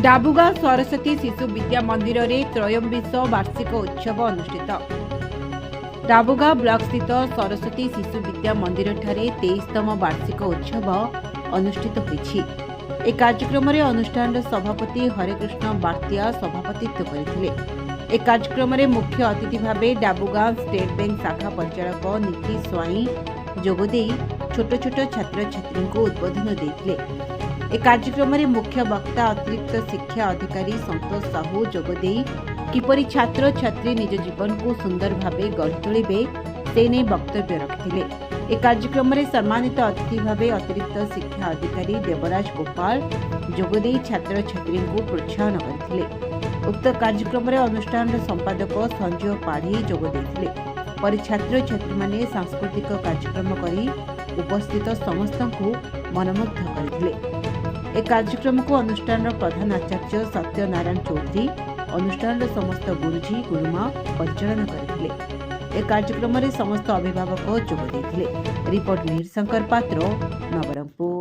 डाबुगा सरस्वती शिशु विद्या मंदिर रे त्रयोविंश वार्षिक उत्सव अनुष्ठित। डाबुगा ब्लॉक स्थित सरस्वती शिशु विद्या मंदिर ठारे 23तम वार्षिक उत्सव अनुष्ठित होईछि। ए कार्यक्रम रे अनुष्ठान सभापति हरेकृष्ण बार्तिया सभापतित्व करथिले। ए कार्यक्रम रे मुख्य अतिथि भावे डाबुगा स्टेट बैंक शाखा परिचालक नीति स्वाई जोगदेई छोट छोट छात्र छात्री को उद्बोधन देथिले। ए कार्यक्रम रे मुख्य वक्ता अतिरिक्त शिक्षा अधिकारी संतोष साहू जोगदेई किपरि छात्र छात्री निज जीवन को सुंदर भावे गढ़ी तोलिबे से नै वक्तव्य रखिथिले। ए कार्यक्रम रे सम्मानित अतिथि भावे अतिरिक्त शिक्षा अधिकारी देवराज गोपाल जोगदेई छात्र छात्री को प्रोत्साहन करथिले। उक्त कार्यक्रम रे अनुष्ठान संपादक संजय पाढ़ी जोग देथिले। पर छात्र छात्री माने सांस्कृतिक कार्यक्रम करी उपस्थित समस्त को मनमुग्ध करथिले। ए कार्यक्रम को अनुष्ठान प्रधान आचार्य सत्यनारायण चौधरी अनुष्ठान समस्त गुरुजी गुरुमा परिचालन करथिले। ए कार्यक्रम रे समस्त अभिभावक जोग देथिले। रिपोर्ट नीर शंकर पात्र नवरंगपुर।